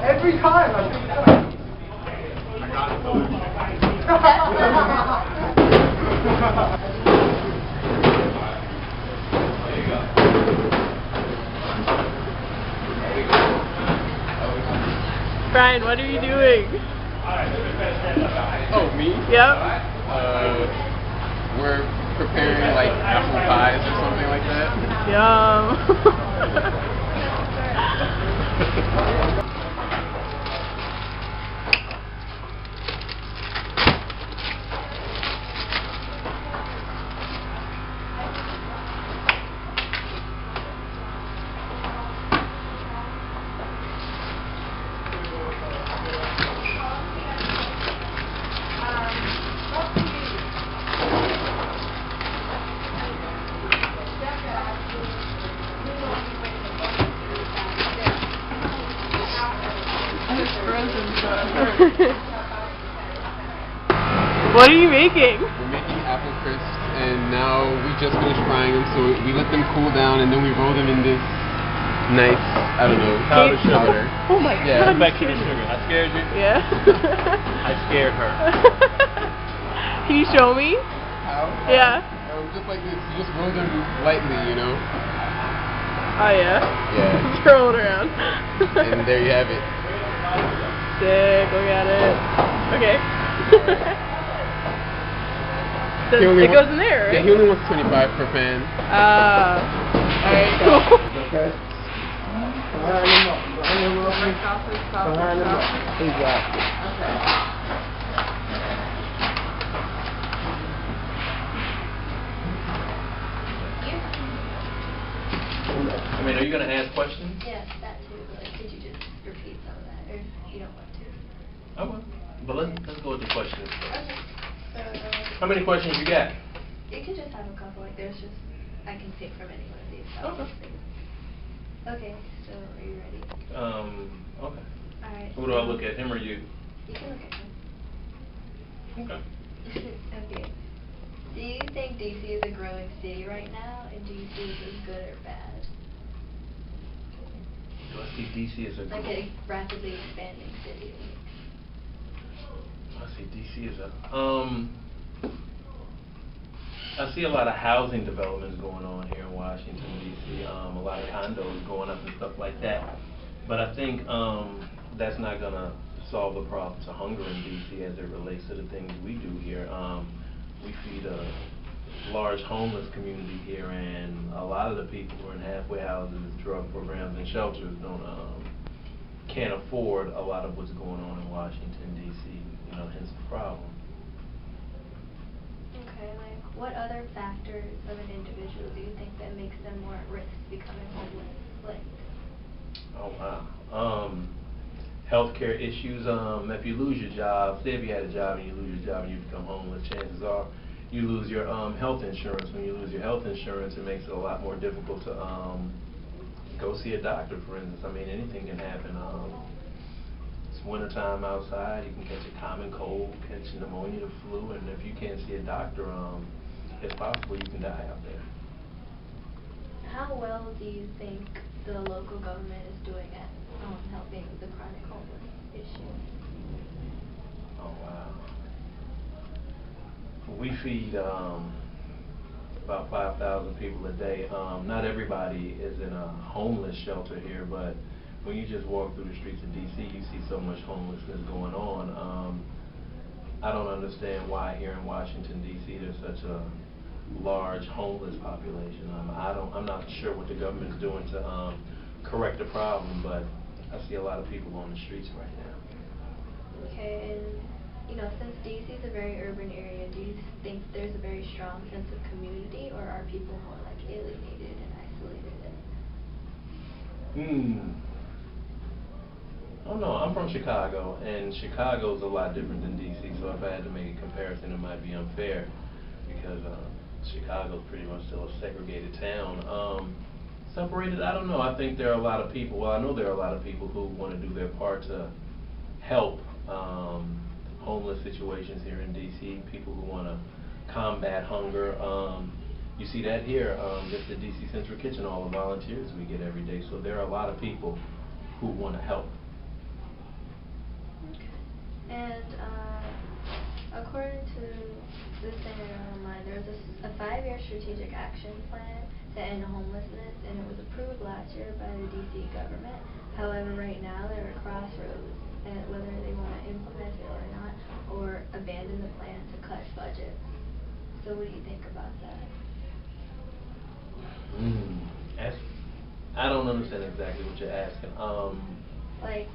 Every time I think that. Brian, what are you doing? Oh, me? Yep. We're preparing like apple pies or something like that. Yum. What are you making? We're making apple crisps, and now we just finished frying them, so we let them cool down, and then we roll them in this nice, I don't know, powder. Oh my god. Becky the sugar. I scared you? Yeah. I scared her. Can you show me? How? Yeah. Just like this, you just roll them lightly, you know? Oh yeah? Yeah. Just roll it around. And there you have it. Sick, look at it. Okay. So it goes in there, right? Yeah, he only wants 25 per pan. Alright, cool. Okay. Behind him up. Exactly. I mean, are you going to ask questions? Yes, that too. Like, could you just repeat some of that, or you don't want to? I will. But let's go with the questions. Okay. So, How many questions you got? you could just have a couple. Like, there's just I can pick from any one of these. Okay. Okay. So, are you ready? Okay. All right. Who do I look at, him or you? You can look at him. Okay. Okay. Do you think DC is a growing city right now, and do you see this as good or bad? Do I see DC as a Like a rapidly expanding city. I see DC as a I see a lot of housing developments going on here in Washington DC. A lot of condos going up and stuff like that. But I think that's not gonna solve the problems of hunger in DC as it relates to the things we do here. We feed a large homeless community here, and a lot of the people who are in halfway houses, drug programs, and shelters can't afford a lot of what's going on in Washington D.C. Hence the problem. Okay, like what other factors of an individual do you think that makes them more at risk of becoming homeless? Like, oh wow. Healthcare issues. If you lose your job, say if you had a job and you lose your job and you become homeless, chances are you lose your health insurance. When you lose your health insurance, it makes it a lot more difficult to go see a doctor, for instance. I mean, anything can happen. It's wintertime outside, you can catch a common cold, catch pneumonia, the flu, and if you can't see a doctor, it's possible you can die out there. how well do you think the local government is doing at helping with the chronic homeless issue? Oh wow. We feed about 5,000 people a day. Not everybody is in a homeless shelter here, but when you just walk through the streets of DC, you see so much homelessness going on. I don't understand why here in Washington DC there's such a large homeless population. I'm not sure what the government's doing to correct the problem, but I see a lot of people on the streets right now. Okay, and since DC is a very urban area, do you think there's a very strong sense of community, or are people more like alienated and isolated? I don't know. I'm from Chicago, and Chicago's a lot different than DC, so if I had to make a comparison, it might be unfair. because Chicago's pretty much still a segregated town. Separated, I don't know. I think there are a lot of people, well, I know there are a lot of people who want to do their part to help homeless situations here in D.C., people who want to combat hunger. You see that here, just the D.C. Central Kitchen, all the volunteers we get every day. So there are a lot of people who want to help. Okay. And according to this thing I got online, there was a 5-year strategic action plan to end homelessness, and it was approved last year by the D.C. government. However, right now they're at crossroads and whether they want to implement it or not, or abandon the plan to cut budgets. So what do you think about that? I don't understand exactly what you're asking. Like,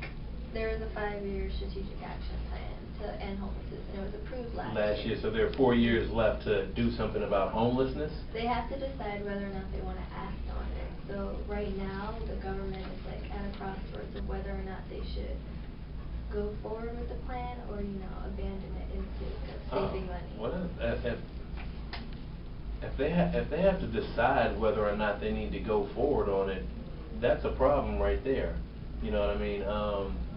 there was a 5-year strategic action plan to end homelessness, and it was approved last year. So there are 4 years left to do something about homelessness? They have to decide whether or not they want to act on it. So right now, the government is like at a crossroads of whether or not they should go forward with the plan or, abandon it in the sake of saving money. Well, if they have to decide whether or not they need to go forward on it, that's a problem right there. You know what I mean?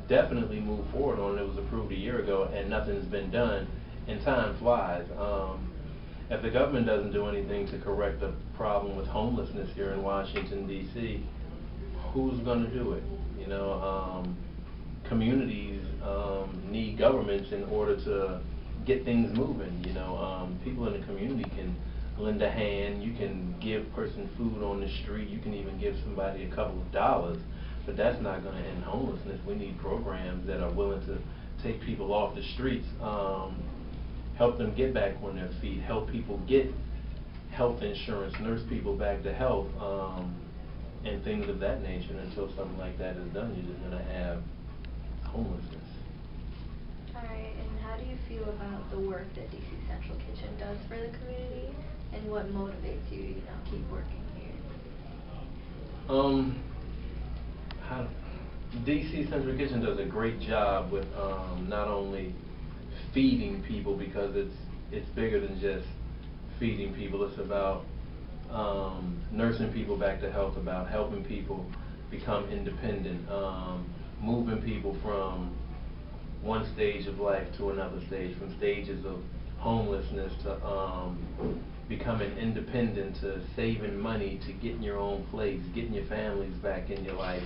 Definitely move forward on it. It was approved a year ago and nothing's been done, and time flies. If the government doesn't do anything to correct the problem with homelessness here in Washington, D.C., who's going to do it? Communities need governments in order to get things moving. People in the community can lend a hand. You can give a person food on the street. You can even give somebody a couple of dollars. But that's not going to end homelessness. We need programs that are willing to take people off the streets, help them get back on their feet, help people get health insurance, nurse people back to health, and things of that nature. And until something like that is done, you're just going to have homelessness. All right, and how do you feel about the work that DC Central Kitchen does for the community, and what motivates you to keep working here? DC Central Kitchen does a great job with not only feeding people, because it's bigger than just feeding people. It's about nursing people back to health, about helping people become independent, moving people from one stage of life to another stage, from stages of homelessness to becoming independent, to saving money, to getting your own place, getting your families back in your life.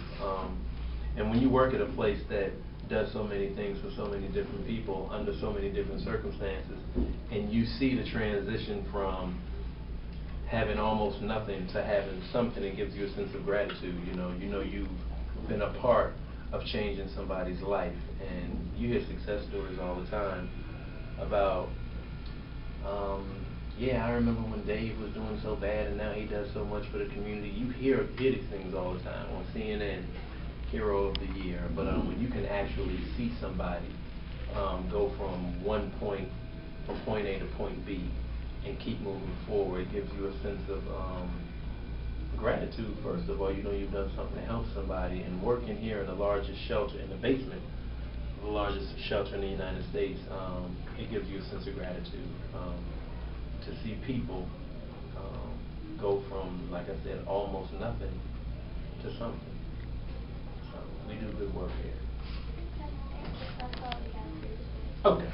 And when you work at a place that does so many things for so many different people under so many different circumstances, and you see the transition from having almost nothing to having something, it gives you a sense of gratitude. You know you've been a part of changing somebody's life, and you hear success stories all the time about yeah, I remember when Dave was doing so bad and now he does so much for the community. You hear these things all the time on CNN, Hero of the Year. But when you can actually see somebody go from point A to point B and keep moving forward, it gives you a sense of gratitude. First of all, you've done something to help somebody, and working here in the largest shelter, in the basement of the largest shelter in the United States, it gives you a sense of gratitude. To see people go from, like I said, almost nothing to something. So we do good work here. That's all we have for you today. Okay.